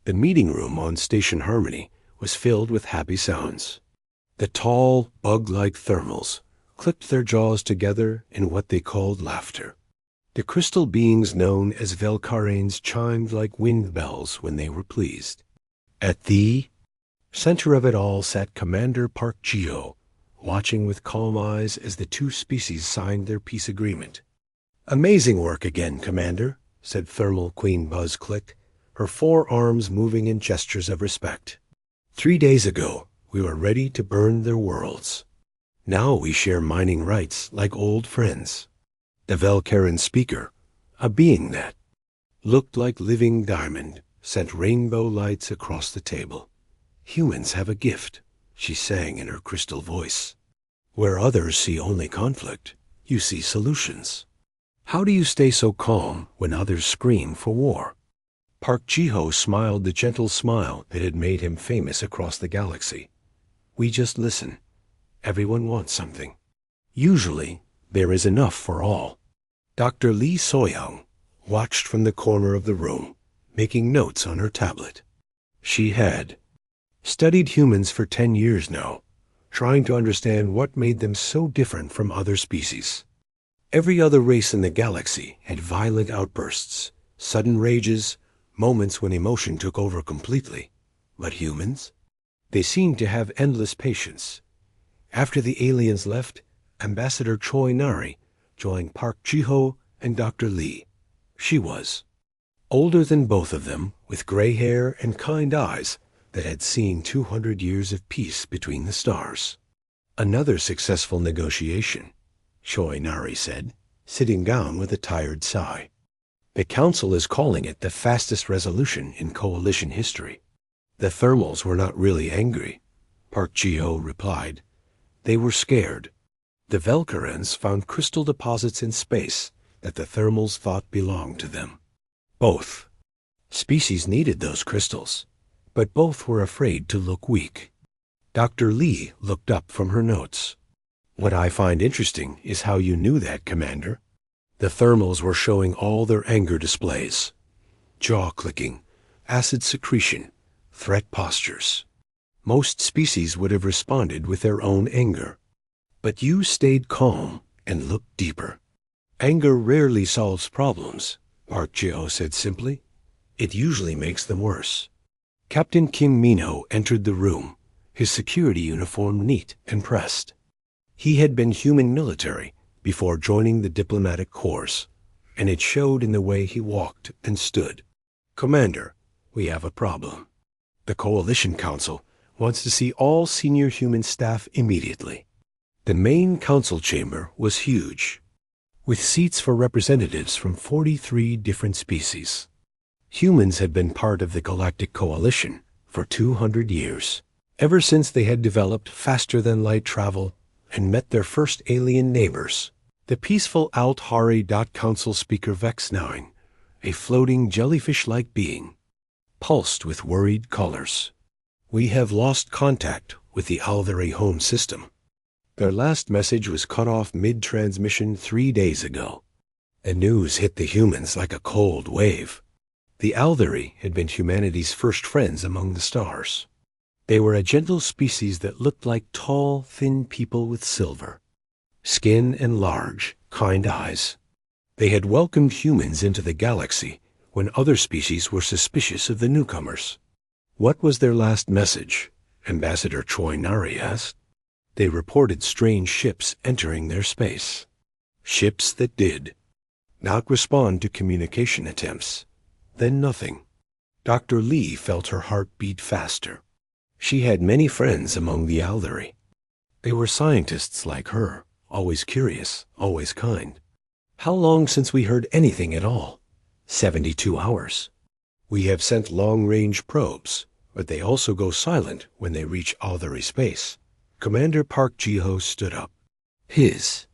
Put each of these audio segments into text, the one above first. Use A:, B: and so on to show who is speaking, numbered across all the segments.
A: The meeting room on Station Harmony was filled with happy sounds. The tall, bug-like thermals clicked their jaws together in what they called laughter. The crystal beings known as Velcaranes chimed like wind bells when they were pleased. At the center of it all sat Commander Park Geo, watching with calm eyes as the two species signed their peace agreement. "Amazing work again, Commander," said Thermal Queen Buzz Click, her forearms moving in gestures of respect. 3 days ago, we were ready to burn their worlds. Now we share mining rights like old friends. The Velcaran speaker, a being that looked like living diamond, sent rainbow lights across the table. "Humans have a gift," she sang in her crystal voice. "Where others see only conflict, you see solutions. How do you stay so calm when others scream for war?" Park Jiho smiled the gentle smile that had made him famous across the galaxy. "We just listen. Everyone wants something. Usually, there is enough for all." Dr. Lee Soyoung watched from the corner of the room, making notes on her tablet. She had studied humans for 10 years now, trying to understand what made them so different from other species. Every other race in the galaxy had violent outbursts, sudden rages, moments when emotion took over completely. But humans? They seemed to have endless patience. After the aliens left, Ambassador Choi Nari joined Park Jiho and Dr. Lee. She was older than both of them, with gray hair and kind eyes that had seen 200 years of peace between the stars. "Another successful negotiation," Choi Nari said, sitting down with a tired sigh. "The Council is calling it the fastest resolution in Coalition history." The thermals were not really angry, Park Jiho replied. They were scared. The Velcarans found crystal deposits in space that the thermals thought belonged to them. Both species needed those crystals, but both were afraid to look weak. Dr. Lee looked up from her notes. "What I find interesting is how you knew that, Commander." The thermals were showing all their anger displays. Jaw clicking, acid secretion, threat postures. Most species would have responded with their own anger. But you stayed calm and looked deeper. "Anger rarely solves problems," Park Jiho said simply. "It usually makes them worse." Captain Kim Mino entered the room, his security uniform neat and pressed. He had been human military before joining the diplomatic corps, and it showed in the way he walked and stood. "Commander, we have a problem. The Coalition Council wants to see all senior human staff immediately." The main council chamber was huge, with seats for representatives from 43 different species. Humans had been part of the Galactic Coalition for 200 years, ever since they had developed faster-than-light travel and met their first alien neighbors. The peaceful Alt-Hari Council speaker Vex-9, a floating jellyfish-like being, pulsed with worried colors. "We have lost contact with the Alvari home system. Their last message was cut off mid-transmission 3 days ago." The news hit the humans like a cold wave. The Alvari had been humanity's first friends among the stars. They were a gentle species that looked like tall, thin people with silver skin and large, kind eyes. They had welcomed humans into the galaxy when other species were suspicious of the newcomers. "What was their last message?" Ambassador Choi Nari asked. They reported strange ships entering their space. Ships that did not respond to communication attempts. Then nothing. Dr. Lee felt her heart beat faster. She had many friends among the Alvari. They were scientists like her, always curious, always kind. "How long since we heard anything at all?" 72 hours. "We have sent long-range probes, but they also go silent when they reach Alvari space." Commander Park Jiho stood up. His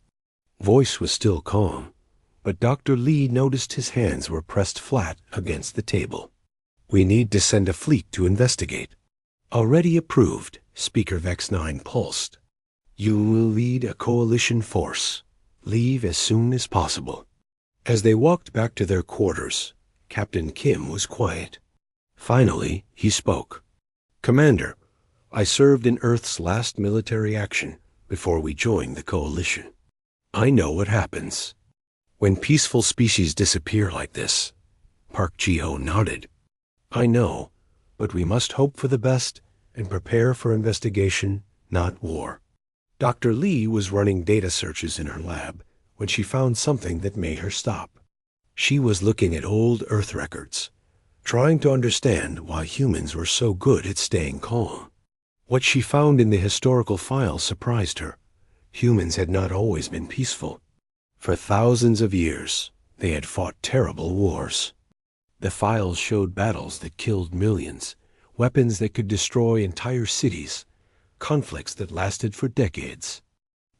A: voice was still calm, but Dr. Lee noticed his hands were pressed flat against the table. "We need to send a fleet to investigate." "Already approved," Speaker Vex-9 pulsed. "You will lead a coalition force. Leave as soon as possible." As they walked back to their quarters, Captain Kim was quiet. Finally, he spoke. "Commander, I served in Earth's last military action before we joined the Coalition. I know what happens when peaceful species disappear like this." Park Ji-ho nodded. "I know, but we must hope for the best and prepare for investigation, not war." Dr. Lee was running data searches in her lab when she found something that made her stop. She was looking at old Earth records, trying to understand why humans were so good at staying calm. What she found in the historical files surprised her. Humans had not always been peaceful. For thousands of years, they had fought terrible wars. The files showed battles that killed millions, weapons that could destroy entire cities, conflicts that lasted for decades.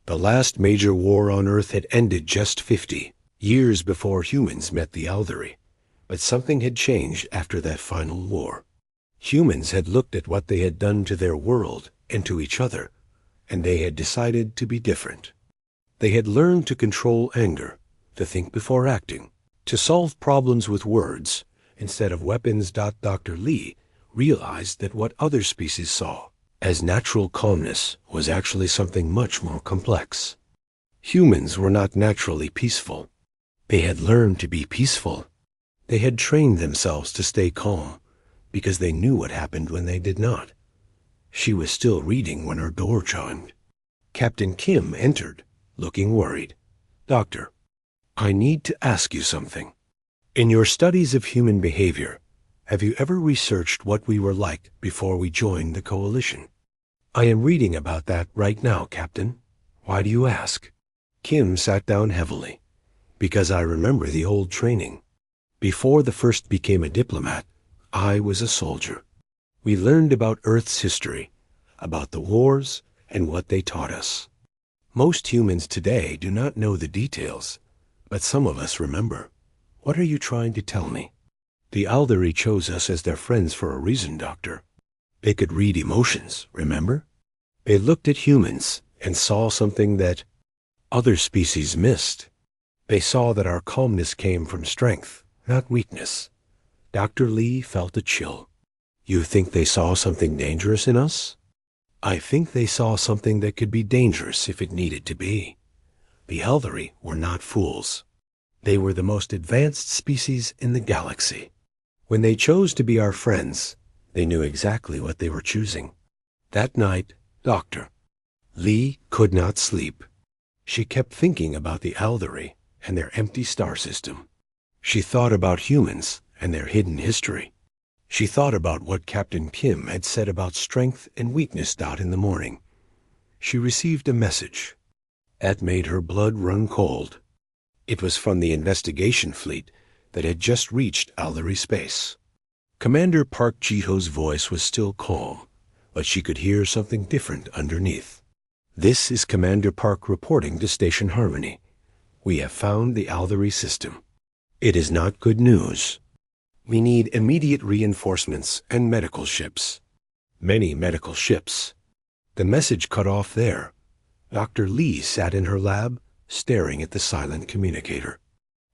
A: The last major war on Earth had ended just 50 years before humans met the Aldari. But something had changed after that final war. Humans had looked at what they had done to their world and to each other, and they had decided to be different. They had learned to control anger, to think before acting, to solve problems with words instead of weapons. Dr. Lee realized that what other species saw as natural calmness was actually something much more complex. Humans were not naturally peaceful. They had learned to be peaceful. They had trained themselves to stay calm because they knew what happened when they did not. She was still reading when her door chimed. Captain Kim entered, looking worried. "Doctor, I need to ask you something. In your studies of human behavior, have you ever researched what we were like before we joined the Coalition?" "I am reading about that right now, Captain. Why do you ask?" Kim sat down heavily. "Because I remember the old training. Before the first became a diplomat, I was a soldier. We learned about Earth's history, about the wars, and what they taught us. Most humans today do not know the details, but some of us remember. What are you trying to tell me?" "The Aldari chose us as their friends for a reason, Doctor. They could read emotions, remember? They looked at humans and saw something that other species missed. They saw that our calmness came from strength, not weakness." Dr. Lee felt a chill. "You think they saw something dangerous in us?" "I think they saw something that could be dangerous if it needed to be. The Aldari were not fools. They were the most advanced species in the galaxy. When they chose to be our friends, they knew exactly what they were choosing." That night, Dr. Lee could not sleep. She kept thinking about the Aldari and their empty star system. She thought about humans and their hidden history. She thought about what Captain Kim had said about strength and weakness. In the morning, she received a message. That made her blood run cold. It was from the investigation fleet that had just reached Aldari space. Commander Park Ji-ho's voice was still calm, but she could hear something different underneath. "This is Commander Park reporting to Station Harmony. We have found the Aldari system. It is not good news. We need immediate reinforcements and medical ships. Many medical ships." The message cut off there. Dr. Lee sat in her lab, staring at the silent communicator.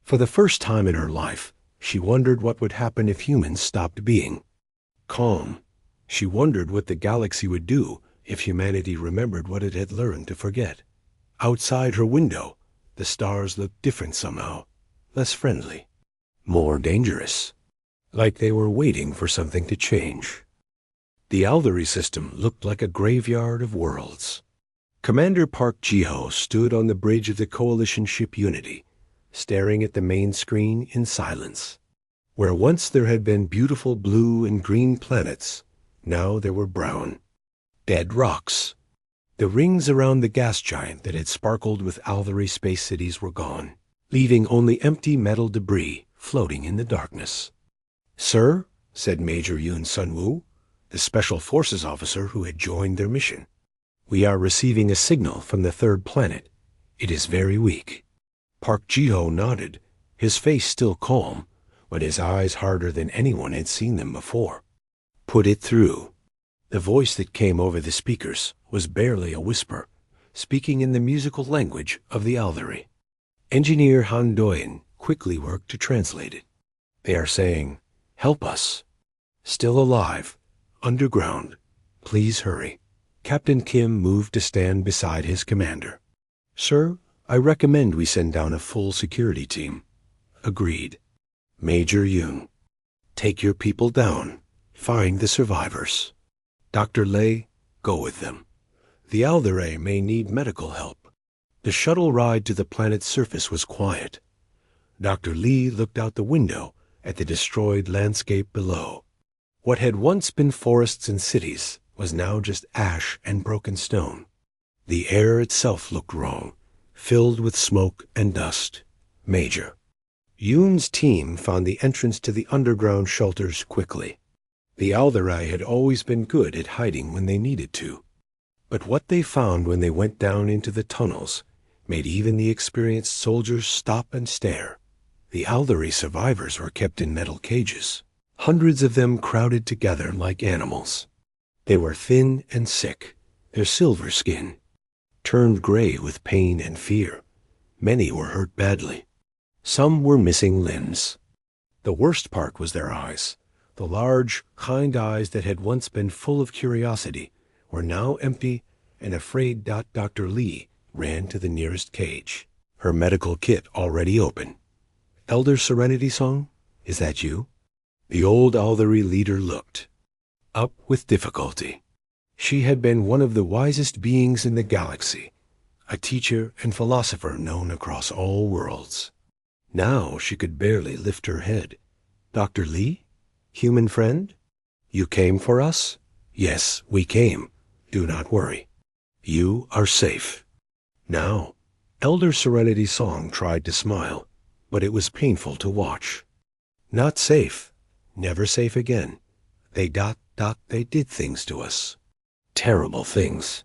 A: For the first time in her life, she wondered what would happen if humans stopped being calm. She wondered what the galaxy would do if humanity remembered what it had learned to forget. Outside her window, the stars looked different somehow, less friendly, more dangerous, like they were waiting for something to change. The Aldari system looked like a graveyard of worlds. Commander Park Ji-ho stood on the bridge of the Coalition ship Unity, staring at the main screen in silence. Where once there had been beautiful blue and green planets, now there were brown, dead rocks. The rings around the gas giant that had sparkled with Aldari space cities were gone, leaving only empty metal debris floating in the darkness. "Sir," said Major Yoon Sun-woo, the Special Forces officer who had joined their mission, "we are receiving a signal from the third planet. It is very weak." Park Ji-ho nodded, his face still calm, but his eyes harder than anyone had seen them before. "Put it through." The voice that came over the speakers was barely a whisper, speaking in the musical language of the Aldari. Engineer Han Doyen quickly worked to translate it. "They are saying, 'Help us.'" Still alive. Underground. Please hurry. Captain Kim moved to stand beside his commander. Sir, I recommend we send down a full security team. Agreed. Major Yoon. Take your people down. Find the survivors. Dr. Lei, go with them. The Alderae may need medical help. The shuttle ride to the planet's surface was quiet. Dr. Lee looked out the window at the destroyed landscape below. What had once been forests and cities was now just ash and broken stone. The air itself looked wrong, filled with smoke and dust. Major. Yoon's team found the entrance to the underground shelters quickly. The Alderae had always been good at hiding when they needed to. But what they found when they went down into the tunnels made even the experienced soldiers stop and stare. The Alderae survivors were kept in metal cages, hundreds of them crowded together like animals. They were thin and sick, their silver skin turned gray with pain and fear. Many were hurt badly. Some were missing limbs. The worst part was their eyes. The large, kind eyes that had once been full of curiosity were now empty and afraid. Dr. Lee ran to the nearest cage, her medical kit already open. Elder Serenity Song, is that you? The old Alderae leader looked up with difficulty. She had been one of the wisest beings in the galaxy, a teacher and philosopher known across all worlds. Now she could barely lift her head. Dr. Lee? Human friend? You came for us? Yes, we came. Do not worry. You are safe. Now, Elder Serenity Song tried to smile, but it was painful to watch. Not safe. Never safe again. They did things to us. Terrible things.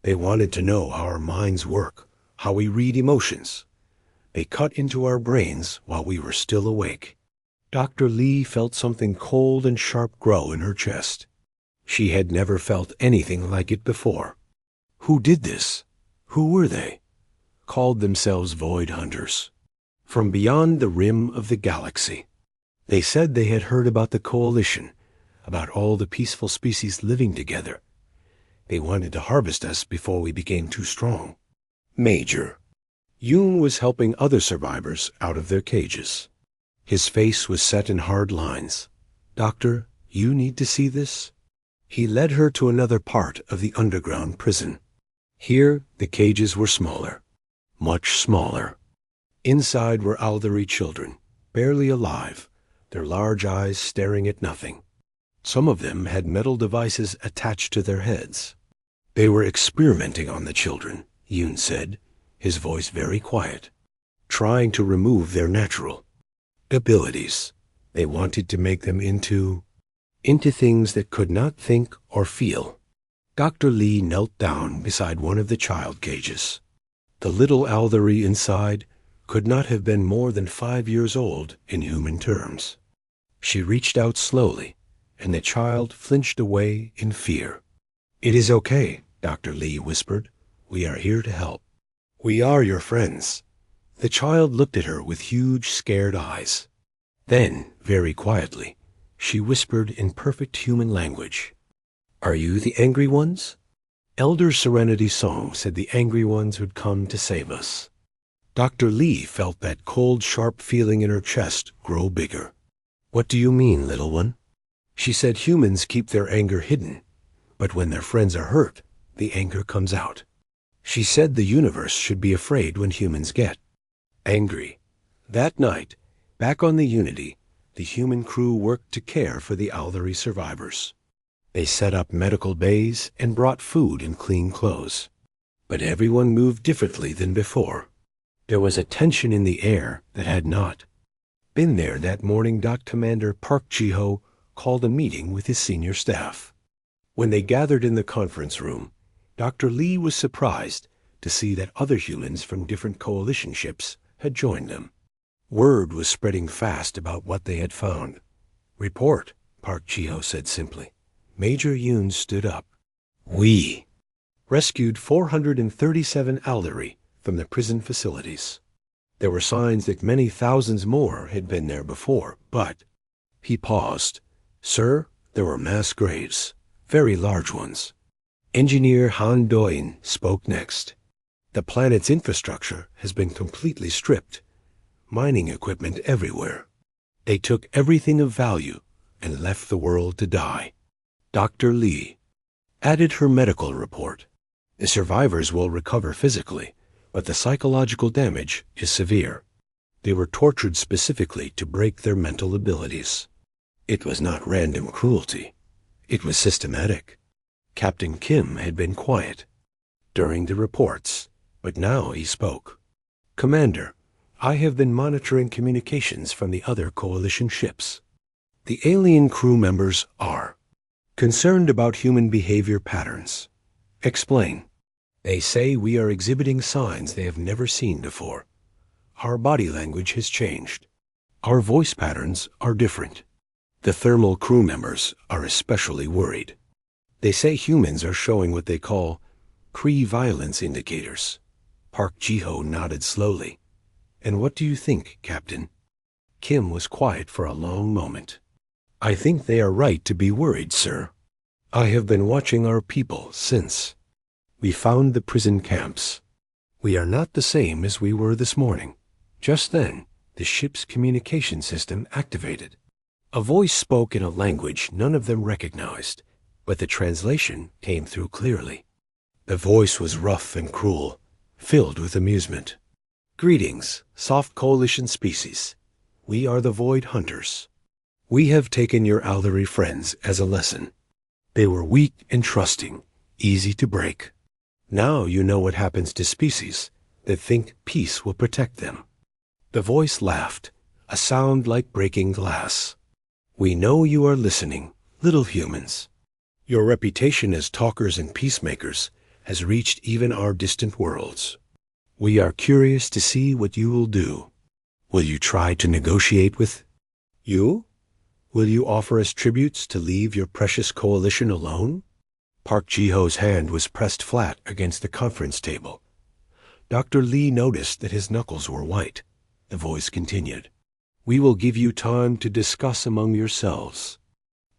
A: They wanted to know how our minds work, how we read emotions. They cut into our brains while we were still awake. Dr. Lee felt something cold and sharp grow in her chest. She had never felt anything like it before. Who did this? Who were they? Called themselves Void Hunters. From beyond the rim of the galaxy. They said they had heard about the Coalition, about all the peaceful species living together. They wanted to harvest us before we became too strong. Major. Yoon was helping other survivors out of their cages. His face was set in hard lines. Doctor, you need to see this? He led her to another part of the underground prison. Here, the cages were smaller. Much smaller. Inside were Alderae children, barely alive, their large eyes staring at nothing. Some of them had metal devices attached to their heads. They were experimenting on the children, Yoon said, his voice very quiet, trying to remove their natural abilities. They wanted to make them into things that could not think or feel. Dr. Lee knelt down beside one of the child cages. The little Alderae inside could not have been more than 5 years old in human terms. She reached out slowly, and the child flinched away in fear. It is okay, Dr. Lee whispered. We are here to help. We are your friends. The child looked at her with huge, scared eyes. Then, very quietly, she whispered in perfect human language. Are you the angry ones? Elder Serenity Song said the angry ones would come to save us. Dr. Lee felt that cold, sharp feeling in her chest grow bigger. What do you mean, little one? She said humans keep their anger hidden, but when their friends are hurt, the anger comes out. She said the universe should be afraid when humans get angry. That night, back on the Unity, the human crew worked to care for the Alderae survivors. They set up medical bays and brought food and clean clothes. But everyone moved differently than before. There was a tension in the air that had not been there that morning. Commander Park Ji-ho called a meeting with his senior staff. When they gathered in the conference room, Dr. Lee was surprised to see that other humans from different coalition ships had joined them. Word was spreading fast about what they had found. Report, Park Ji-ho said simply. Major Yoon stood up. We rescued 437 Alderae from the prison facilities. There were signs that many thousands more had been there before, but... He paused. Sir, There were mass graves, very large ones. Engineer Han Doin spoke next. The planet's infrastructure has been completely stripped. Mining equipment everywhere. They took everything of value and left the world to die. Dr. Lee added her medical report. The survivors will recover physically, but the psychological damage is severe. They were tortured specifically to break their mental abilities. It was not random cruelty. It was systematic. Captain Kim had been quiet during the reports, but now he spoke. Commander, I have been monitoring communications from the other coalition ships. The alien crew members are concerned about human behavior patterns. Explain. They say we are exhibiting signs they have never seen before. Our body language has changed. Our voice patterns are different. The thermal crew members are especially worried. They say humans are showing what they call Cree violence indicators. Park Ji-ho nodded slowly. And what do you think, Captain? Kim was quiet for a long moment. I think they are right to be worried, sir. I have been watching our people since we found the prison camps. We are not the same as we were this morning. Just then, the ship's communication system activated. A voice spoke in a language none of them recognized, but the translation came through clearly. The voice was rough and cruel, filled with amusement. Greetings, soft coalition species. We are the Void Hunters. We have taken your Aldari friends as a lesson. They were weak and trusting, easy to break. Now you know what happens to species that think peace will protect them. The voice laughed, a sound like breaking glass. We know you are listening, little humans. Your reputation as talkers and peacemakers has reached even our distant worlds. We are curious to see what you will do. Will you try to negotiate with you? Will you offer us tributes to leave your precious coalition alone? Park Ji-ho's hand was pressed flat against the conference table. Dr. Lee noticed that his knuckles were white. The voice continued. We will give you time to discuss among yourselves.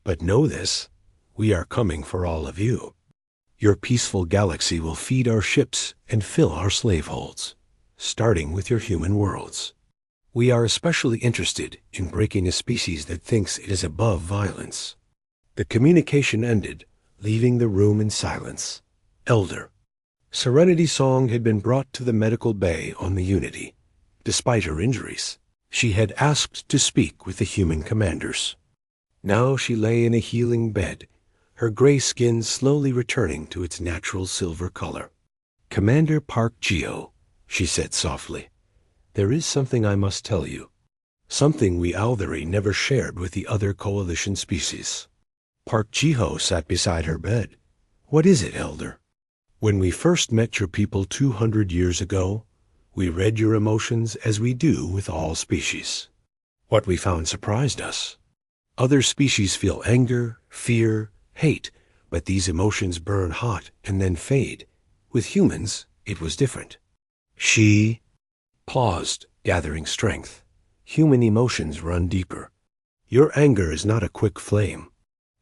A: But know this, we are coming for all of you. Your peaceful galaxy will feed our ships and fill our slave holds, starting with your human worlds. We are especially interested in breaking a species that thinks it is above violence. The communication ended, leaving the room in silence. Elder. Serenity Song had been brought to the medical bay on the Unity. Despite her injuries, she had asked to speak with the human commanders. Now she lay in a healing bed, her gray skin slowly returning to its natural silver color. Commander Park Ji-ho, she said softly, there is something I must tell you. Something we Aldari never shared with the other coalition species. Park Ji-ho sat beside her bed. What is it, Elder? When we first met your people 200 years ago, we read your emotions as we do with all species. What we found surprised us. Other species feel anger, fear, hate, but these emotions burn hot and then fade. With humans, it was different. She paused, gathering strength. Human emotions run deeper. Your anger is not a quick flame.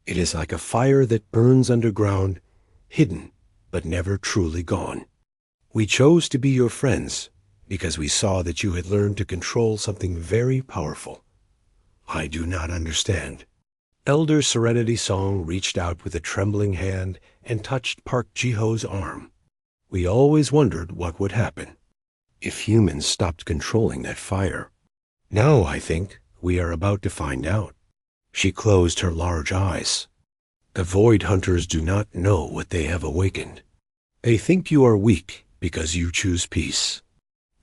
A: It is like a fire that burns underground, hidden, but never truly gone. We chose to be your friends because we saw that you had learned to control something very powerful. I do not understand. Elder Serenity Song reached out with a trembling hand and touched Park Ji-ho's arm. We always wondered what would happen if humans stopped controlling that fire. Now I think we are about to find out. She closed her large eyes. The Void Hunters do not know what they have awakened. They think you are weak because you choose peace.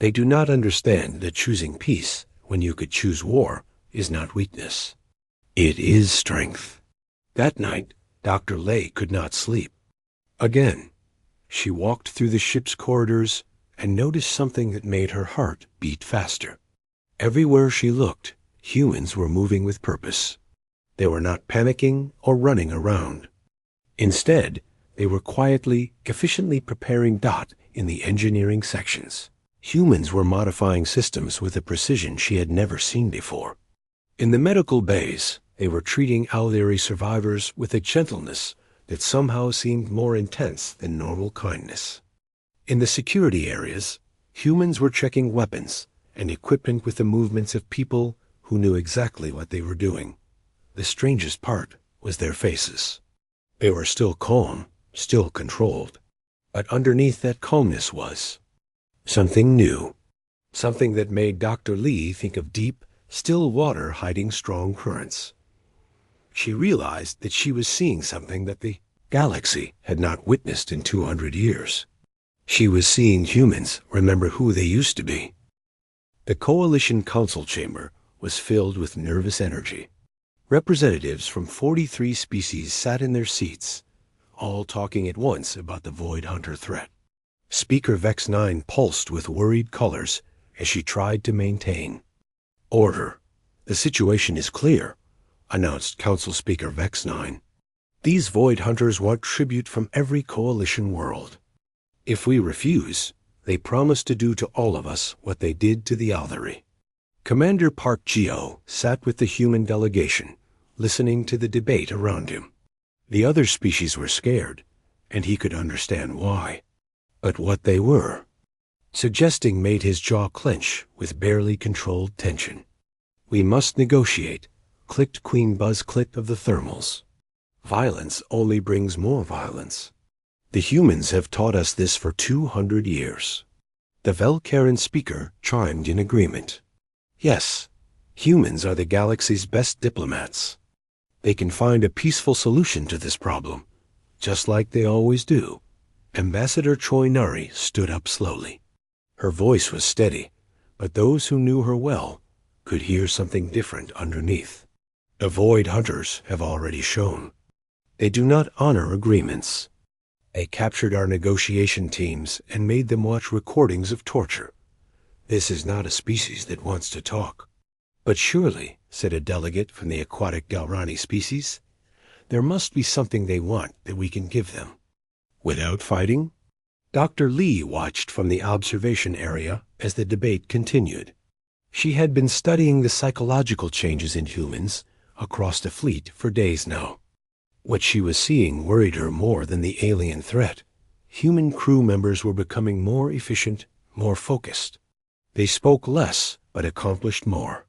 A: They do not understand that choosing peace when you could choose war is not weakness. It is strength. That night, Dr. Lei could not sleep. Again, she walked through the ship's corridors and noticed something that made her heart beat faster. Everywhere she looked, humans were moving with purpose. They were not panicking or running around. Instead, they were quietly, efficiently preparing dot in the engineering sections. Humans were modifying systems with a precision she had never seen before. In the medical bays, They were treating Alderi survivors with a gentleness that somehow seemed more intense than normal kindness. In the security areas, humans were checking weapons and equipment with the movements of people who knew exactly what they were doing. The strangest part was their faces. They were still calm, still controlled, but underneath that calmness was something new, something that made Dr. Lee think of deep, still water hiding strong currents. She realized that she was seeing something that the galaxy had not witnessed in 200 years. She was seeing humans remember who they used to be. The Coalition Council chamber was filled with nervous energy. Representatives from 43 species sat in their seats, all talking at once about the Void Hunter threat. Speaker Vex 9 pulsed with worried colors as she tried to maintain order. "The situation is clear," announced Council Speaker Vex 9. "These Void Hunters want tribute from every Coalition world. If we refuse, they promise to do to all of us what they did to the Alderi." Commander Park Geo sat with the human delegation, listening to the debate around him. The other species were scared, and he could understand why. But what they were suggesting made his jaw clench with barely controlled tension. "We must negotiate," clicked Queen Buzz Click of the Thermals. "Violence only brings more violence. The humans have taught us this for 200 years." The Velcaran speaker chimed in agreement. "Yes, humans are the galaxy's best diplomats. They can find a peaceful solution to this problem, just like they always do." Ambassador Choi Nari stood up slowly. Her voice was steady, but those who knew her well could hear something different underneath. "The Void Hunters have already shown. They do not honor agreements. They captured our negotiation teams and made them watch recordings of torture. This is not a species that wants to talk." "But surely," said a delegate from the aquatic Galrani species, "there must be something they want that we can give them." "Without fighting?" Dr. Lee watched from the observation area as the debate continued. She had been studying the psychological changes in humans across the fleet for days now. What she was seeing worried her more than the alien threat. Human crew members were becoming more efficient, more focused. They spoke less, but accomplished more.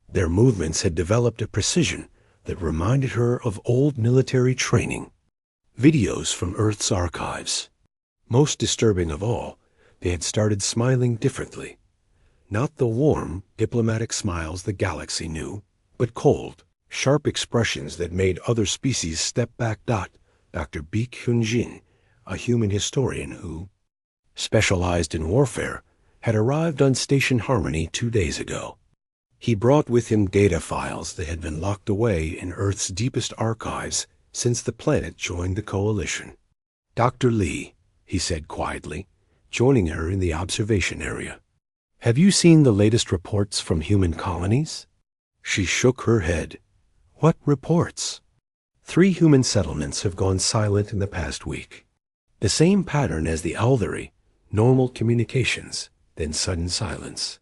A: Their movements had developed a precision that reminded her of old military training. Videos from Earth's archives. Most disturbing of all, they had started smiling differently. Not the warm, diplomatic smiles the galaxy knew, but cold, sharp expressions that made other species step back. Dr. Baek Hyun-jin, a human historian who specialized in warfare, had arrived on Station Harmony 2 days ago. He brought with him data files that had been locked away in Earth's deepest archives since the planet joined the Coalition. "Dr. Lee," he said quietly, joining her in the observation area, "have you seen the latest reports from human colonies?" She shook her head. "What reports?" 3 human settlements have gone silent in the past week. The same pattern as the Alderi, normal communications, then sudden silence.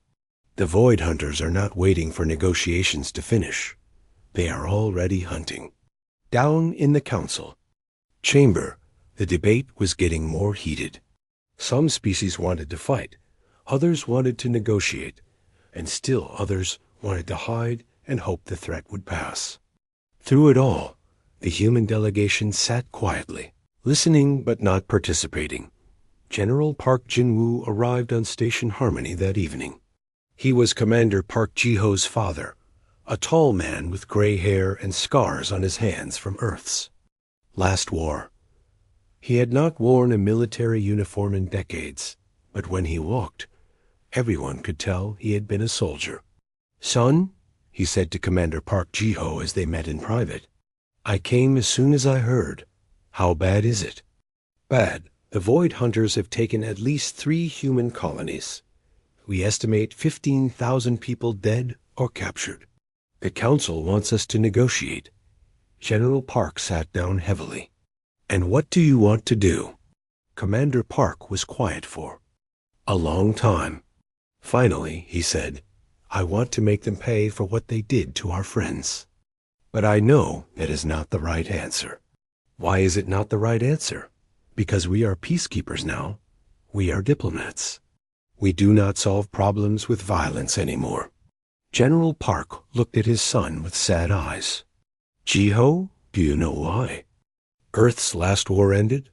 A: The Void Hunters are not waiting for negotiations to finish. They are already hunting. Down in the council chamber, the debate was getting more heated. Some species wanted to fight, others wanted to negotiate, and still others wanted to hide and hope the threat would pass. Through it all, the human delegation sat quietly, listening but not participating. General Park Jin-woo arrived on Station Harmony that evening. He was Commander Park Ji-ho's father, a tall man with gray hair and scars on his hands from Earth's last war. He had not worn a military uniform in decades, but when he walked, everyone could tell he had been a soldier. "Son," he said to Commander Park Ji-ho as they met in private, "I came as soon as I heard. How bad is it?" "Bad. The Void Hunters have taken at least 3 human colonies. We estimate 15,000 people dead or captured. The Council wants us to negotiate." General Park sat down heavily. "And what do you want to do?" Commander Park was quiet for a long time. Finally, he said, "I want to make them pay for what they did to our friends." But I know that is not the right answer. Why is it not the right answer? Because we are peacekeepers now. We are diplomats. We do not solve problems with violence anymore. General Park looked at his son with sad eyes. Jiho, do you know why? Earth's last war ended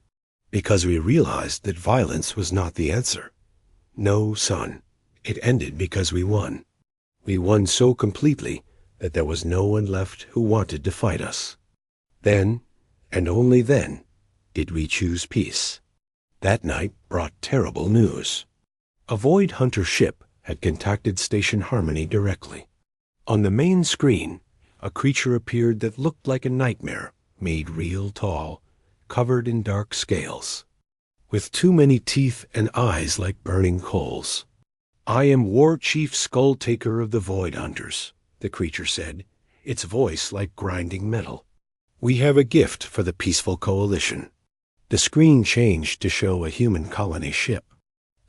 A: because we realized that violence was not the answer. No, son, it ended because we won. We won so completely that there was no one left who wanted to fight us. Then, and only then, did we choose peace. That night brought terrible news. A Void Hunter ship had contacted Station Harmony directly. On the main screen, a creature appeared that looked like a nightmare, made real tall, covered in dark scales, with too many teeth and eyes like burning coals. I am War Chief Skull Taker of the Void Hunters, the creature said, its voice like grinding metal. We have a gift for the peaceful coalition. The screen changed to show a human colony ship.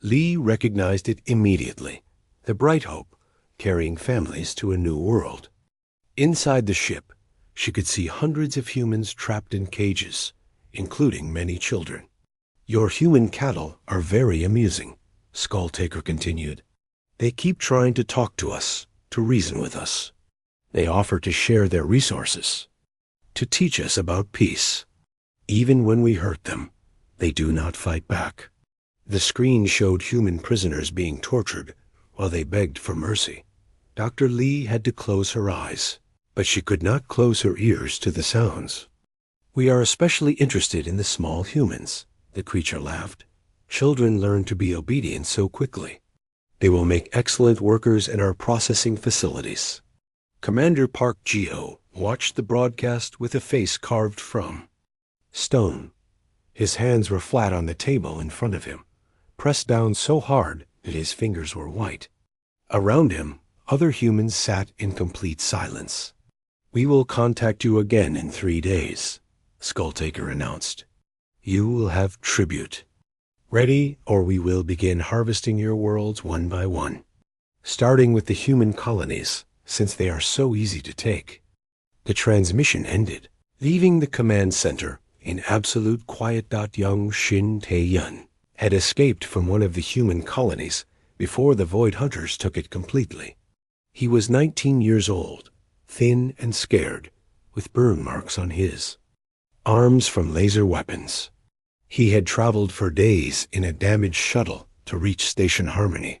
A: Lee recognized it immediately, the Bright Hope, carrying families to a new world. Inside the ship, she could see hundreds of humans trapped in cages, including many children. Your human cattle are very amusing, Skulltaker continued. They keep trying to talk to us, to reason with us. They offer to share their resources, to teach us about peace. Even when we hurt them, they do not fight back. The screen showed human prisoners being tortured while they begged for mercy. Dr. Lee had to close her eyes, but she could not close her ears to the sounds. We are especially interested in the small humans, the creature laughed. Children learn to be obedient so quickly. They will make excellent workers in our processing facilities. Commander Park Geo watched the broadcast with a face carved from stone. His hands were flat on the table in front of him, pressed down so hard that his fingers were white. Around him, other humans sat in complete silence. We will contact you again in 3 days, Skulltaker announced. You will have tribute. Ready, or we will begin harvesting your worlds one by one, starting with the human colonies, since they are so easy to take. The transmission ended, leaving the command center in absolute quiet. Young Shin Tae-yun had escaped from one of the human colonies before the Void Hunters took it completely. He was 19 years old, thin and scared, with burn marks on his arms from laser weapons. He had traveled for days in a damaged shuttle to reach Station Harmony.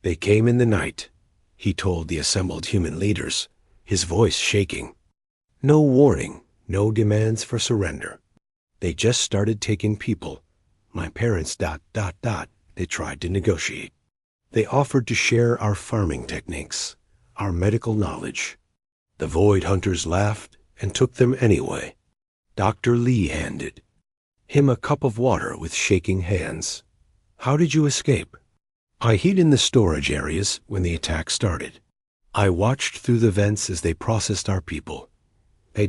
A: They came in the night, he told the assembled human leaders, his voice shaking. No warning, no demands for surrender. They just started taking people. My parents ... They tried to negotiate. They offered to share our farming techniques, our medical knowledge. The Void Hunters laughed and took them anyway. Dr. Lee handed him a cup of water with shaking hands. How did you escape? I hid in the storage areas when the attack started. I watched through the vents as they processed our people. They ...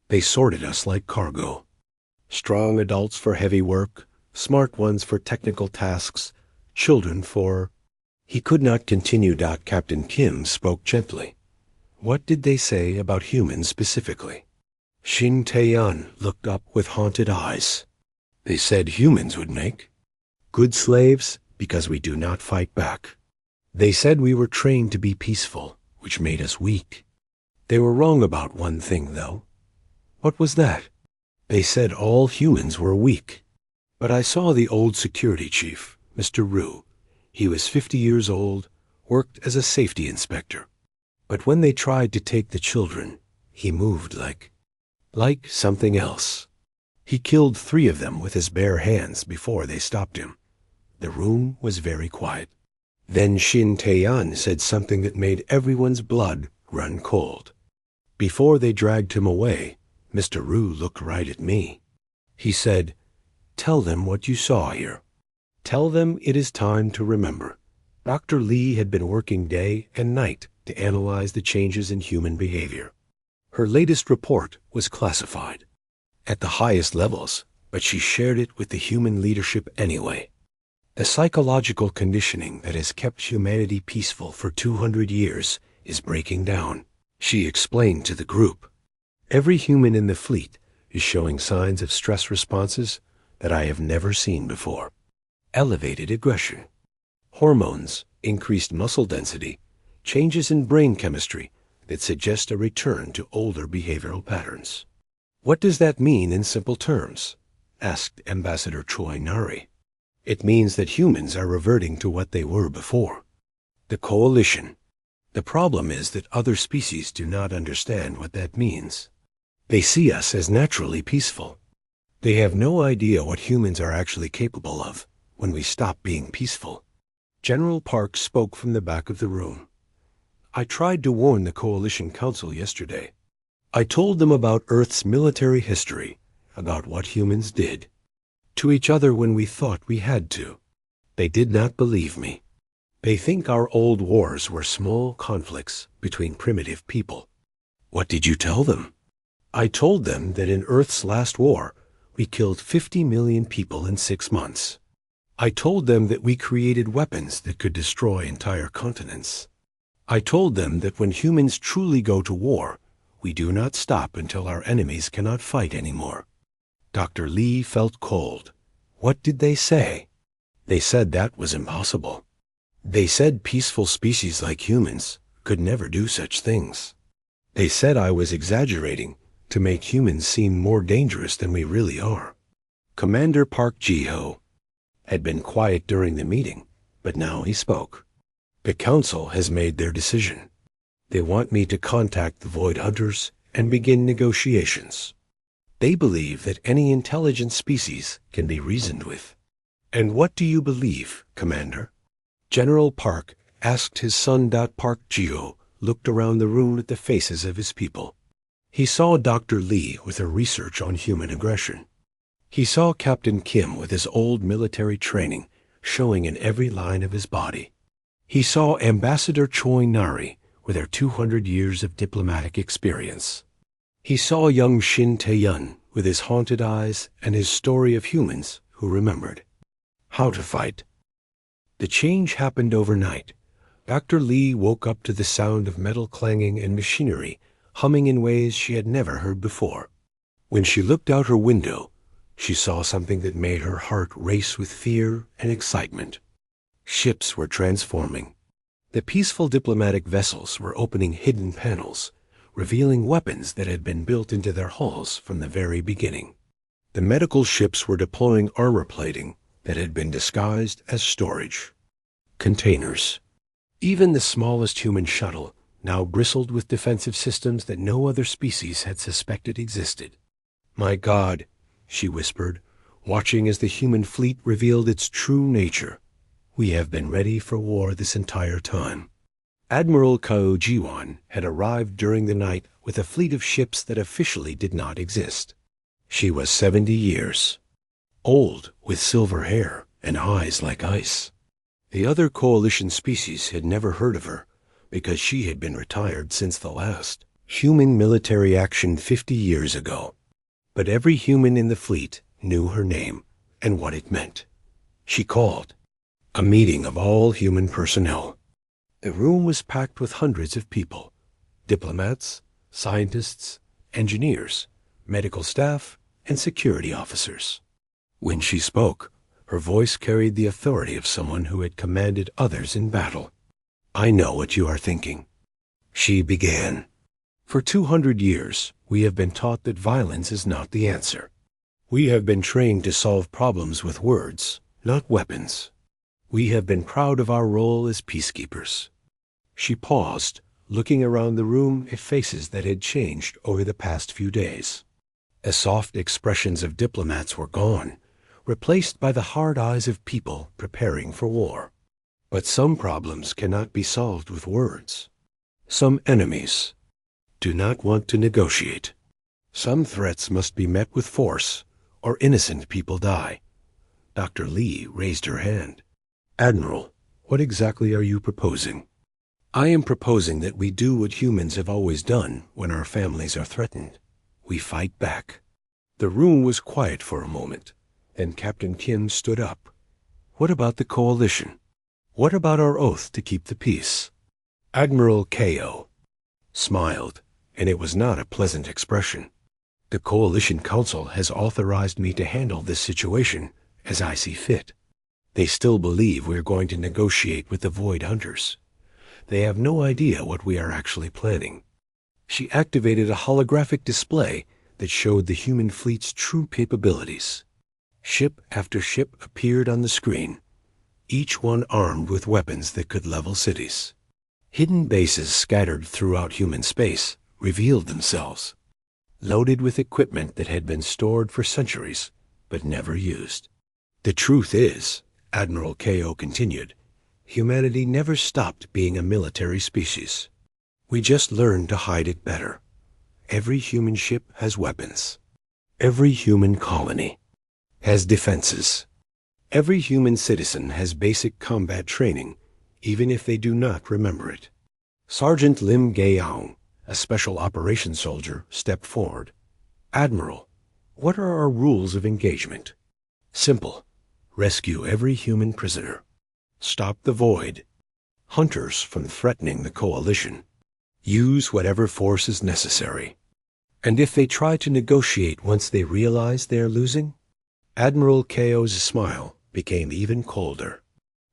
A: They sorted us like cargo. Strong adults for heavy work, smart ones for technical tasks, children for... He could not continue. Captain Kim spoke gently. What did they say about humans specifically? Shin Tae-yun looked up with haunted eyes. They said humans would make good slaves because we do not fight back. They said we were trained to be peaceful, which made us weak. They were wrong about one thing, though. What was that? They said all humans were weak. But I saw the old security chief, Mr. Rue. He was 50 years old, worked as a safety inspector. But when they tried to take the children, he moved like something else. He killed 3 of them with his bare hands before they stopped him. The room was very quiet. Then Shin Tae-yun said something that made everyone's blood run cold. Before they dragged him away, Mr. Rue looked right at me. He said, "Tell them what you saw here. Tell them it is time to remember." Dr. Lee had been working day and night to analyze the changes in human behavior. Her latest report was classified at the highest levels, but she shared it with the human leadership anyway. The psychological conditioning that has kept humanity peaceful for 200 years is breaking down. She explained to the group. Every human in the fleet is showing signs of stress responses that I have never seen before. Elevated aggression, hormones, increased muscle density, changes in brain chemistry that suggest a return to older behavioral patterns. What does that mean in simple terms? Asked Ambassador Choi Nari. It means that humans are reverting to what they were before. The coalition. The problem is that other species do not understand what that means. They see us as naturally peaceful. They have no idea what humans are actually capable of when we stop being peaceful. General Park spoke from the back of the room. I tried to warn the Coalition Council yesterday. I told them about Earth's military history, about what humans did to each other when we thought we had to. They did not believe me. They think our old wars were small conflicts between primitive people. What did you tell them? I told them that in Earth's last war, we killed 50 million people in 6 months. I told them that we created weapons that could destroy entire continents. I told them that when humans truly go to war, we do not stop until our enemies cannot fight anymore. Dr. Lee felt cold. What did they say? They said that was impossible. They said peaceful species like humans could never do such things. They said I was exaggerating to make humans seem more dangerous than we really are. Commander Park Ji-ho had been quiet during the meeting, but now he spoke. The council has made their decision. They want me to contact the Void Hunters and begin negotiations. They believe that any intelligent species can be reasoned with. And what do you believe, Commander? General Park asked his son. Park Ji-ho looked around the room at the faces of his people. He saw Dr. Lee with her research on human aggression. He saw Captain Kim with his old military training showing in every line of his body. He saw Ambassador Choi Nari with her 200 years of diplomatic experience. He saw young Shin Tae-yun with his haunted eyes and his story of humans who remembered how to fight. The change happened overnight. Dr. Lee woke up to the sound of metal clanging and machinery humming in ways she had never heard before. When she looked out her window, she saw something that made her heart race with fear and excitement. Ships were transforming. The peaceful diplomatic vessels were opening hidden panels, revealing weapons that had been built into their hulls from the very beginning. The medical ships were deploying armor plating that had been disguised as storage containers. Even the smallest human shuttle now bristled with defensive systems that no other species had suspected existed. My God, she whispered, watching as the human fleet revealed its true nature. We have been ready for war this entire time. Admiral Kao Ji-won had arrived during the night with a fleet of ships that officially did not exist. She was 70 years old, with silver hair and eyes like ice. The other coalition species had never heard of her because she had been retired since the last human military action 50 years ago. But every human in the fleet knew her name and what it meant. She called a meeting of all human personnel. The room was packed with hundreds of people, diplomats, scientists, engineers, medical staff, and security officers. When she spoke, her voice carried the authority of someone who had commanded others in battle. I know what you are thinking. She began. For 200 years, we have been taught that violence is not the answer. We have been trained to solve problems with words, not weapons. We have been proud of our role as peacekeepers. She paused, looking around the room at faces that had changed over the past few days. The soft expressions of diplomats were gone, replaced by the hard eyes of people preparing for war. But some problems cannot be solved with words. Some enemies do not want to negotiate. Some threats must be met with force, or innocent people die. Dr. Lee raised her hand. Admiral, what exactly are you proposing? I am proposing that we do what humans have always done when our families are threatened. We fight back. The room was quiet for a moment. Then Captain Kim stood up. What about the coalition? What about our oath to keep the peace? Admiral Ko smiled, and it was not a pleasant expression. The Coalition Council has authorized me to handle this situation as I see fit. They still believe we're going to negotiate with the Void Hunters. They have no idea what we are actually planning. She activated a holographic display that showed the human fleet's true capabilities. Ship after ship appeared on the screen, each one armed with weapons that could level cities. Hidden bases scattered throughout human space revealed themselves, loaded with equipment that had been stored for centuries but never used. The truth is, Admiral Ko continued, humanity never stopped being a military species. We just learned to hide it better. Every human ship has weapons. Every human colony has defenses. Every human citizen has basic combat training, even if they do not remember it. Sergeant Lim Gaeong, a special operations soldier, stepped forward. Admiral, what are our rules of engagement? Simple. Rescue every human prisoner. Stop the Void Hunters from threatening the Coalition. Use whatever force is necessary. And if they try to negotiate once they realize they are losing? Admiral Ko's smile became even colder.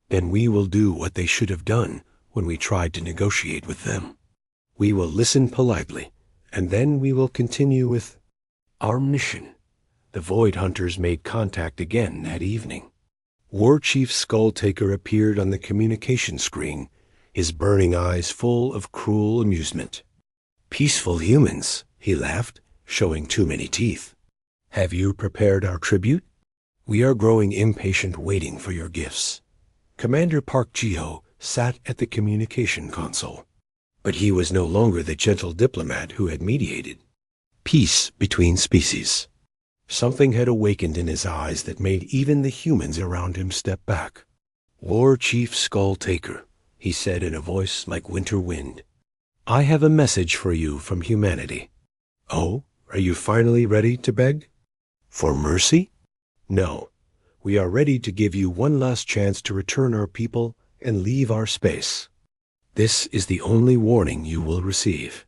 A: Then we will do what they should have done when we tried to negotiate with them. We will listen politely, and then we will continue with our mission. The Void Hunters made contact again that evening. War Chief Skulltaker appeared on the communication screen, his burning eyes full of cruel amusement. Peaceful humans, he laughed, showing too many teeth. Have you prepared our tribute? We are growing impatient waiting for your gifts. Commander Park Ji-ho sat at the communication console, but he was no longer the gentle diplomat who had mediated peace between species. Something had awakened in his eyes that made even the humans around him step back. War Chief Skulltaker, he said in a voice like winter wind, I have a message for you from humanity. Oh, are you finally ready to beg? For mercy? No. We are ready to give you one last chance to return our people and leave our space. This is the only warning you will receive.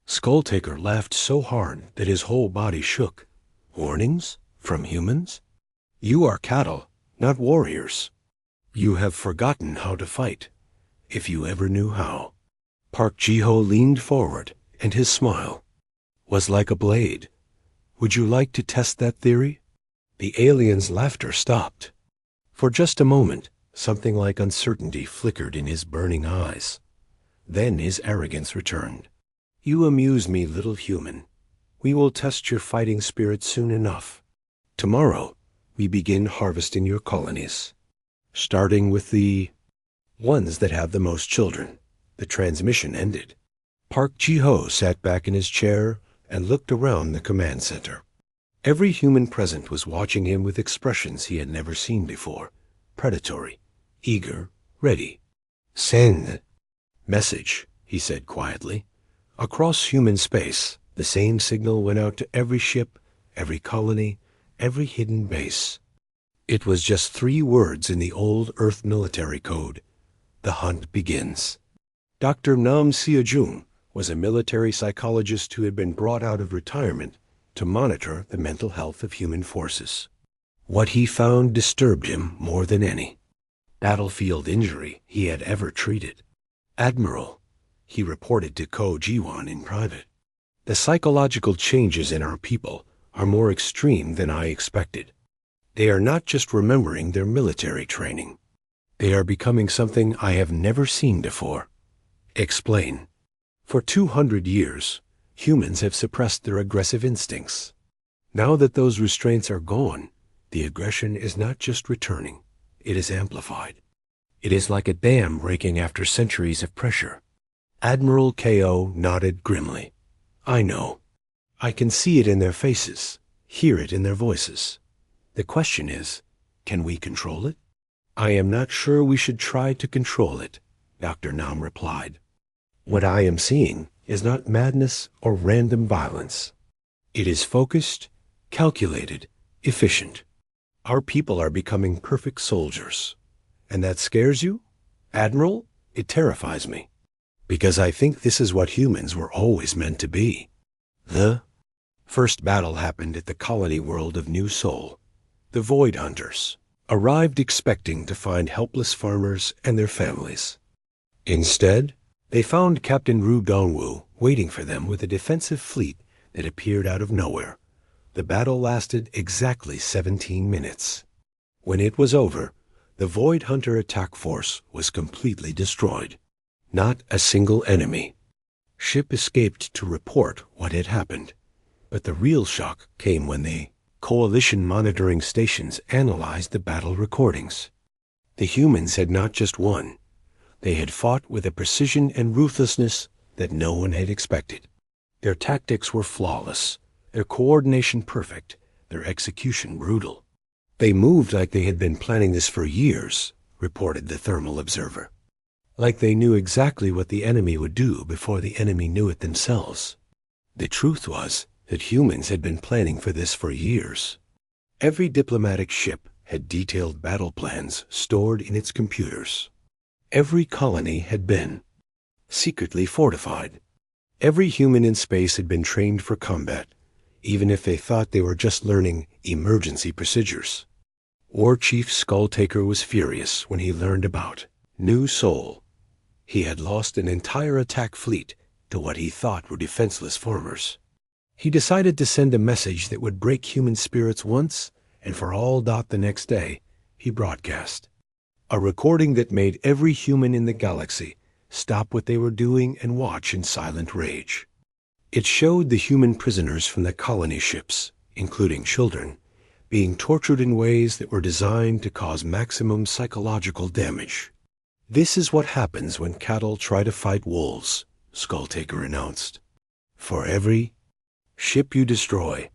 A: Skulltaker laughed so hard that his whole body shook. Warnings? From humans? You are cattle, not warriors. You have forgotten how to fight, if you ever knew how. Park Ji-ho leaned forward, and his smile was like a blade. Would you like to test that theory? The alien's laughter stopped. For just a moment, something like uncertainty flickered in his burning eyes. Then his arrogance returned. You amuse me, little human. We will test your fighting spirit soon enough. Tomorrow, we begin harvesting your colonies, starting with the ones that have the most children. The transmission ended. Park Ji-ho sat back in his chair and looked around the command center. Every human present was watching him with expressions he had never seen before. Predatory, eager, ready. Send. Message, he said quietly. Across human space, the same signal went out to every ship, every colony, every hidden base. It was just 3 words in the old Earth military code. The hunt begins. Dr. Nam Seojung was a military psychologist who had been brought out of retirement to monitor the mental health of human forces. What he found disturbed him more than any battlefield injury he had ever treated. Admiral, he reported to Ko Jiwon in private, the psychological changes in our people are more extreme than I expected. They are not just remembering their military training. They are becoming something I have never seen before. Explain. For 200 years, humans have suppressed their aggressive instincts. Now that those restraints are gone, the aggression is not just returning, it is amplified. It is like a dam breaking after centuries of pressure. Admiral Ko nodded grimly. I know. I can see it in their faces, hear it in their voices. The question is, can we control it? I am not sure we should try to control it, Dr. Nam replied. What I am seeing is not madness or random violence. It is focused, calculated, efficient. Our people are becoming perfect soldiers. And that scares you? Admiral, it terrifies me. Because I think this is what humans were always meant to be. The first battle happened at the colony world of New Sol. The Void Hunters arrived expecting to find helpless farmers and their families. Instead, they found Captain Ru Dongwu waiting for them with a defensive fleet that appeared out of nowhere. The battle lasted exactly 17 minutes. When it was over, the Void Hunter attack force was completely destroyed. Not a single enemy. Ship escaped to report what had happened, but the real shock came when the Coalition monitoring stations analyzed the battle recordings. The humans had not just won. They had fought with a precision and ruthlessness that no one had expected. Their tactics were flawless, their coordination perfect, their execution brutal. They moved like they had been planning this for years, reported the thermal observer. Like they knew exactly what the enemy would do before the enemy knew it themselves. The truth was that humans had been planning for this for years. Every diplomatic ship had detailed battle plans stored in its computers. Every colony had been secretly fortified. Every human in space had been trained for combat, even if they thought they were just learning emergency procedures. War Chief Skulltaker was furious when he learned about New Sol. He had lost an entire attack fleet to what he thought were defenseless farmers. He decided to send a message that would break human spirits once and for all. The next day, he broadcast a recording that made every human in the galaxy stop what they were doing and watch in silent rage. It showed the human prisoners from the colony ships, including children, being tortured in ways that were designed to cause maximum psychological damage. "This is what happens when cattle try to fight wolves," Skulltaker announced. "For every ship you destroy,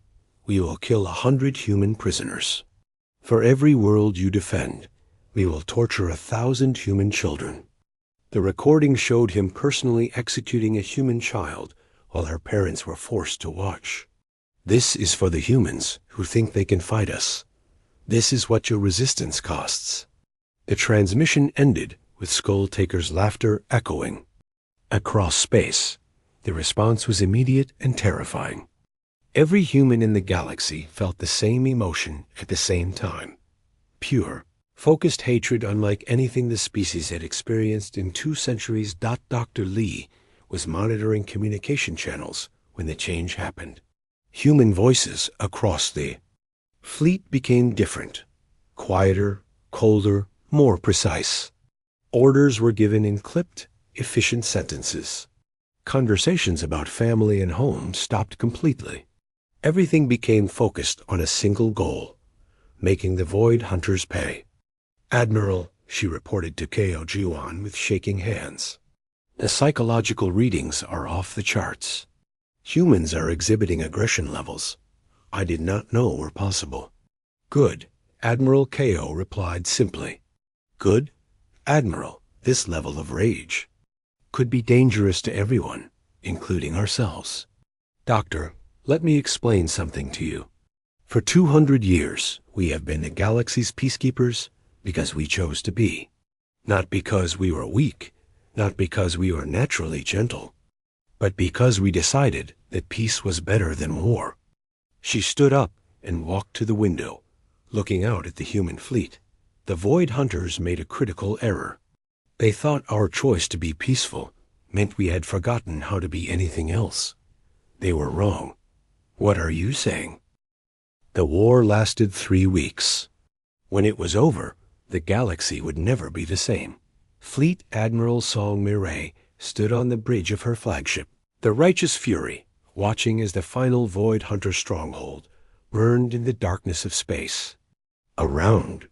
A: we will kill 100 human prisoners. For every world you defend, we will torture 1,000 human children." The recording showed him personally executing a human child while her parents were forced to watch. "This is for the humans who think they can fight us. This is what your resistance costs." The transmission ended with Skulltaker's laughter echoing across space. The response was immediate and terrifying. Every human in the galaxy felt the same emotion at the same time. Pure, focused hatred unlike anything the species had experienced in 2 centuries. Dr. Lee was monitoring communication channels when the change happened. Human voices across the fleet became different, quieter, colder, more precise. Orders were given in clipped, efficient sentences. Conversations about family and home stopped completely. Everything became focused on a single goal, making the Void Hunters pay. "Admiral," she reported to Ko Jiwan with shaking hands, "the psychological readings are off the charts. Humans are exhibiting aggression levels I did not know were possible." "Good," Admiral Ko replied simply. "Good, Admiral, this level of rage could be dangerous to everyone, including ourselves. Doctor, let me explain something to you. For 200 years, we have been the galaxy's peacekeepers because we chose to be. Not because we were weak, not because we were naturally gentle, but because we decided that peace was better than war." She stood up and walked to the window, looking out at the human fleet. The Void Hunters made a critical error. They thought our choice to be peaceful meant we had forgotten how to be anything else. They were wrong. What are you saying? The war lasted 3 weeks. When it was over, the galaxy would never be the same. Fleet Admiral Song Mireille stood on the bridge of her flagship, the Righteous Fury, watching as the final Void Hunter stronghold burned in the darkness of space. Around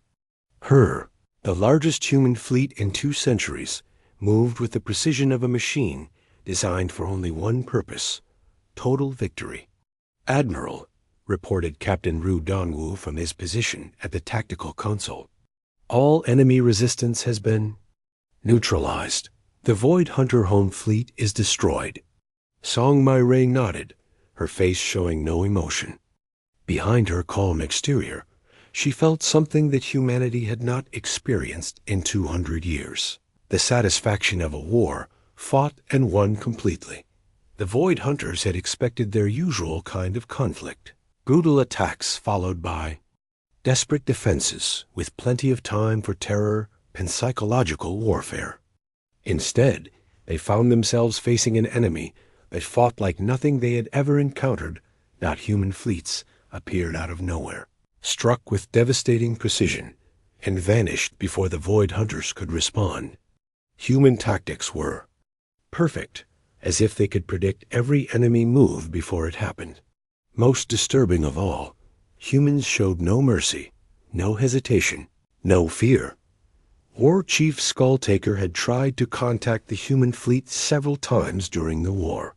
A: her, the largest human fleet in 2 centuries moved with the precision of a machine designed for only one purpose: total victory. "Admiral," reported Captain Ru Dongwu from his position at the tactical console, "all enemy resistance has been neutralized. The Void Hunter home fleet is destroyed." Song Mireille nodded, her face showing no emotion. Behind her calm exterior, she felt something that humanity had not experienced in 200 years. The satisfaction of a war fought and won completely. The Void Hunters had expected their usual kind of conflict. Brutal attacks followed by desperate defenses with plenty of time for terror and psychological warfare. Instead, they found themselves facing an enemy that fought like nothing they had ever encountered. Not human fleets appeared out of nowhere, struck with devastating precision, and vanished before the Void Hunters could respond. Human tactics were perfect, as if they could predict every enemy move before it happened. Most disturbing of all, humans showed no mercy, no hesitation, no fear. War Chief Skulltaker had tried to contact the human fleet several times during the war.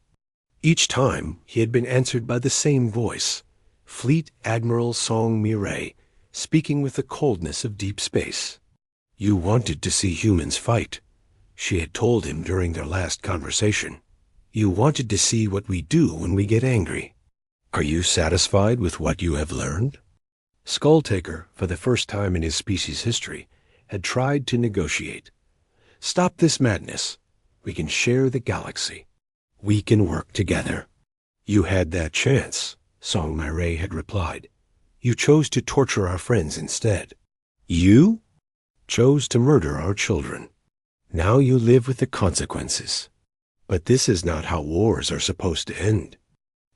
A: Each time, he had been answered by the same voice, Fleet Admiral Song Mireille, speaking with the coldness of deep space. "You wanted to see humans fight," she had told him during their last conversation. "You wanted to see what we do when we get angry. Are you satisfied with what you have learned?" Skulltaker, for the first time in his species' history, had tried to negotiate. "Stop this madness. We can share the galaxy. We can work together." "You had that chance," Song Mireille had replied. "You chose to torture our friends instead. You chose to murder our children. Now you live with the consequences. But this is not how wars are supposed to end.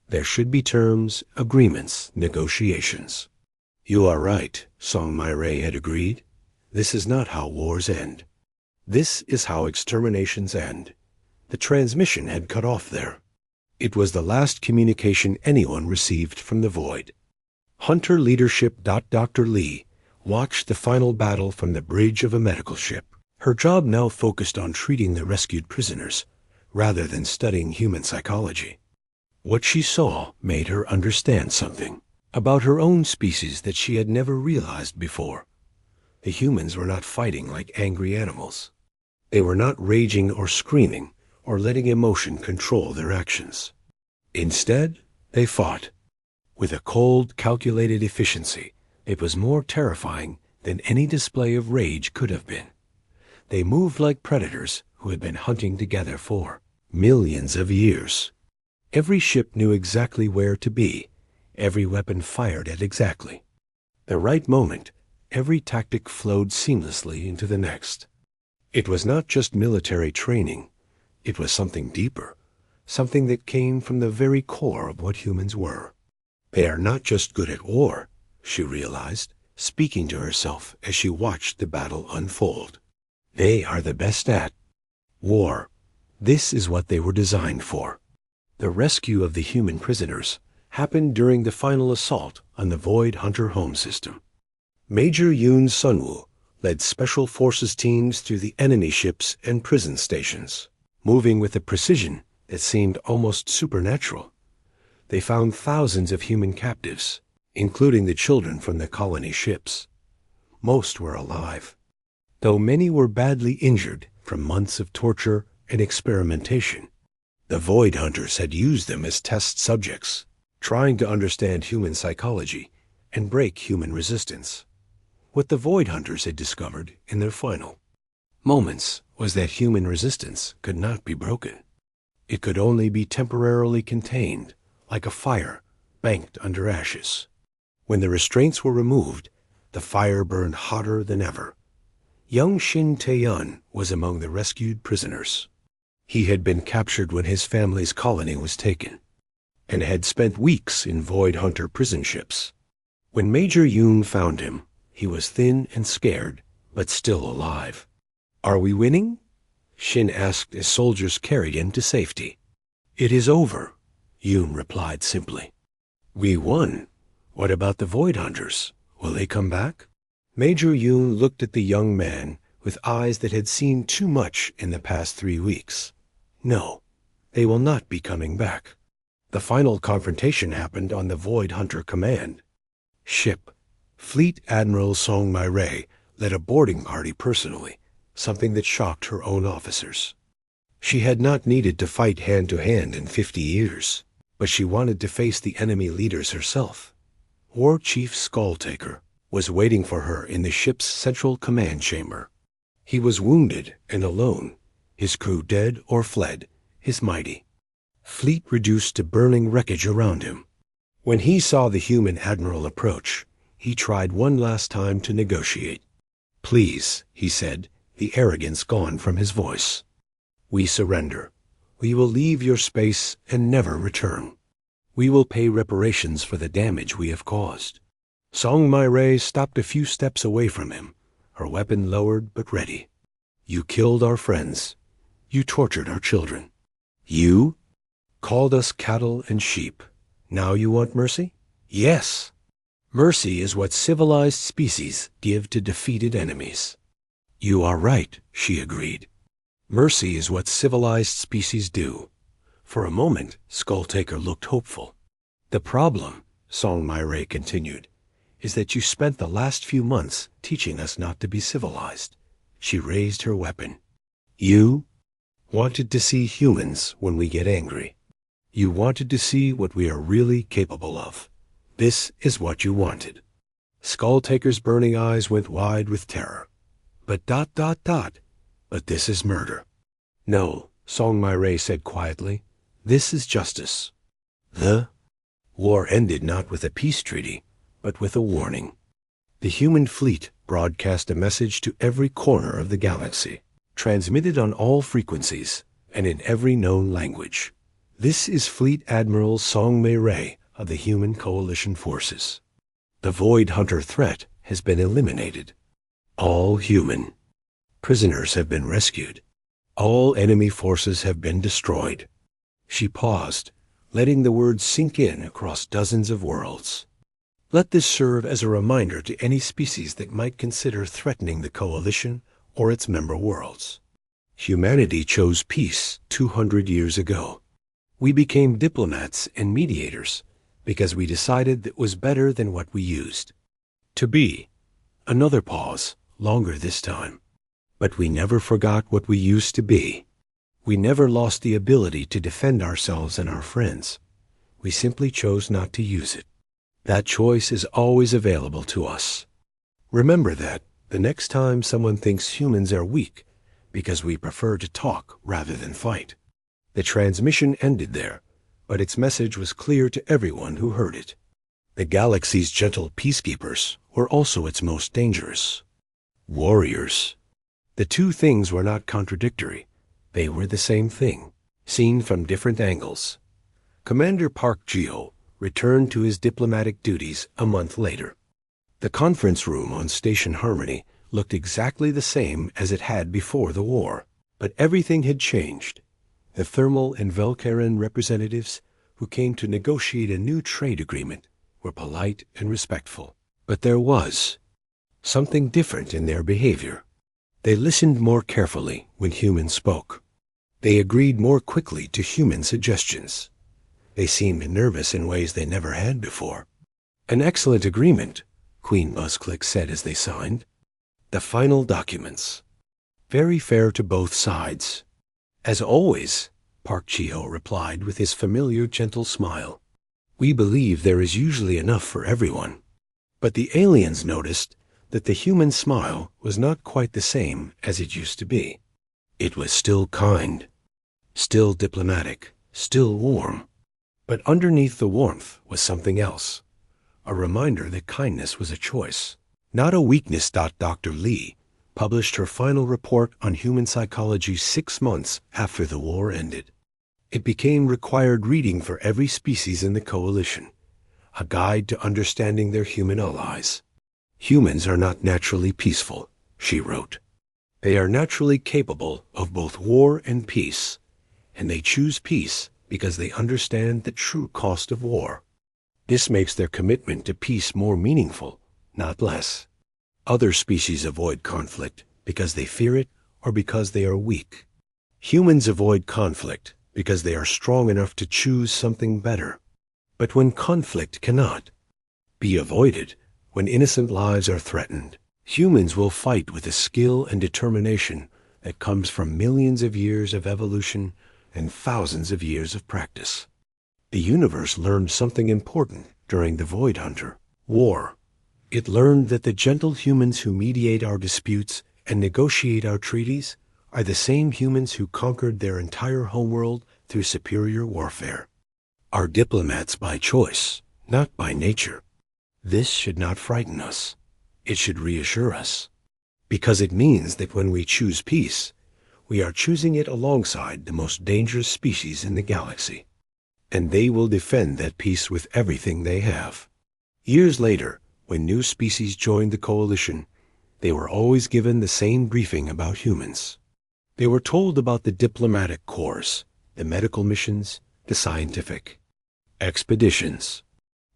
A: There should be terms, agreements, negotiations." "You are right," Song Mireille had agreed. "This is not how wars end. This is how exterminations end." The transmission had cut off there. It was the last communication anyone received from the Void. Hunter Leadership. Dr. Lee watched the final battle from the bridge of a medical ship. Her job now focused on treating the rescued prisoners, rather than studying human psychology. What she saw made her understand something about her own species that she had never realized before. The humans were not fighting like angry animals. They were not raging or screaming or letting emotion control their actions. Instead, they fought with a cold, calculated efficiency. It was more terrifying than any display of rage could have been. They moved like predators who had been hunting together for millions of years. Every ship knew exactly where to be, every weapon fired at exactly the right moment. Every tactic flowed seamlessly into the next. It was not just military training. It was something deeper, something that came from the very core of what humans were. They are not just good at war, she realized, speaking to herself as she watched the battle unfold. They are the best at war. This is what they were designed for. The rescue of the human prisoners happened during the final assault on the Void Hunter home system. Major Yoon Sunwoo led special forces teams through the enemy ships and prison stations, moving with a precision that seemed almost supernatural. They found thousands of human captives, including the children from the colony ships. Most were alive, though many were badly injured from months of torture and experimentation. The Void Hunters had used them as test subjects, trying to understand human psychology and break human resistance. What the Void Hunters had discovered in their final moments was that human resistance could not be broken. It could only be temporarily contained, like a fire banked under ashes. When the restraints were removed, the fire burned hotter than ever. Young Shin Tae-yun was among the rescued prisoners. He had been captured when his family's colony was taken, and had spent weeks in Void Hunter prison ships. When Major Yoon found him, he was thin and scared, but still alive. "Are we winning?" Shin asked as soldiers carried him to safety. "It is over," Yoon replied simply. "We won. What about the Void Hunters? Will they come back?" Major Yoon looked at the young man with eyes that had seen too much in the past 3 weeks. "No, they will not be coming back." The final confrontation happened on the Void Hunter command ship. Fleet Admiral Song Mireille led a boarding party personally, something that shocked her own officers. She had not needed to fight hand-to-hand in 50 years, but she wanted to face the enemy leaders herself. War Chief Skulltaker was waiting for her in the ship's central command chamber. He was wounded and alone, his crew dead or fled, his mighty fleet reduced to burning wreckage around him. When he saw the human admiral approach, he tried one last time to negotiate. "Please," he said, the arrogance gone from his voice. "We surrender. We will leave your space and never return. We will pay reparations for the damage we have caused." Song Mai stopped a few steps away from him, her weapon lowered but ready. "You killed our friends. You tortured our children. You called us cattle and sheep. Now you want mercy?" "Yes. Mercy is what civilized species give to defeated enemies." "You are right," she agreed. "Mercy is what civilized species do." For a moment, Skulltaker looked hopeful. "The problem," Song Mai continued, "is that you spent the last few months teaching us not to be civilized." She raised her weapon. "You wanted to see humans when we get angry. You wanted to see what we are really capable of. This is what you wanted." Skulltaker's burning eyes went wide with terror. But ... But this is murder." "No," Song Mai said quietly. "This is justice." The war ended not with a peace treaty, but with a warning. The human fleet broadcast a message to every corner of the galaxy, transmitted on all frequencies and in every known language. "This is Fleet Admiral Song Mai of the Human Coalition Forces. The Void Hunter threat has been eliminated. All human prisoners have been rescued. All enemy forces have been destroyed." She paused, letting the words sink in across dozens of worlds. "Let this serve as a reminder to any species that might consider threatening the Coalition or its member worlds. Humanity chose peace 200 years ago. We became diplomats and mediators because we decided that was better than what we used to be." Another pause, longer this time. "But we never forgot what we used to be. We never lost the ability to defend ourselves and our friends. We simply chose not to use it. That choice is always available to us. Remember that the next time someone thinks humans are weak because we prefer to talk rather than fight." The transmission ended there, but its message was clear to everyone who heard it. The galaxy's gentle peacekeepers were also its most dangerous warriors. The two things were not contradictory. They were the same thing, seen from different angles. Commander Park Geo returned to his diplomatic duties a month later. The conference room on Station Harmony looked exactly the same as it had before the war, but everything had changed. The Thermal and Velcaran representatives who came to negotiate a new trade agreement were polite and respectful. But there was something different in their behavior. They listened more carefully when humans spoke. They agreed more quickly to human suggestions. They seemed nervous in ways they never had before. "An excellent agreement," Queen Buzzclick said as they signed. "The final documents. Very fair to both sides." "As always," Park Geo replied with his familiar gentle smile. "We believe there is usually enough for everyone." But the aliens noticed that the human smile was not quite the same as it used to be. It was still kind, still diplomatic, still warm. But underneath the warmth was something else, a reminder that kindness was a choice, not a weakness. Dr. Lee published her final report on human psychology 6 months after the war ended. It became required reading for every species in the Coalition, a guide to understanding their human allies. "Humans are not naturally peaceful," she wrote. "They are naturally capable of both war and peace, and they choose peace because they understand the true cost of war. This makes their commitment to peace more meaningful, not less. Other species avoid conflict because they fear it or because they are weak. Humans avoid conflict because they are strong enough to choose something better. But when conflict cannot be avoided, when innocent lives are threatened, humans will fight with a skill and determination that comes from millions of years of evolution and thousands of years of practice. The universe learned something important during the Void Hunter war. It learned that the gentle humans who mediate our disputes and negotiate our treaties are the same humans who conquered their entire homeworld through superior warfare. Are diplomats by choice, not by nature. This should not frighten us. It should reassure us, because it means that when we choose peace, we are choosing it alongside the most dangerous species in the galaxy. And they will defend that peace with everything they have. Years later, when new species joined the coalition, they were always given the same briefing about humans. They were told about the diplomatic corps, the medical missions, the scientific expeditions.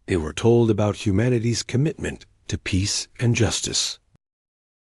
A: They were told about humanity's commitment to peace and justice.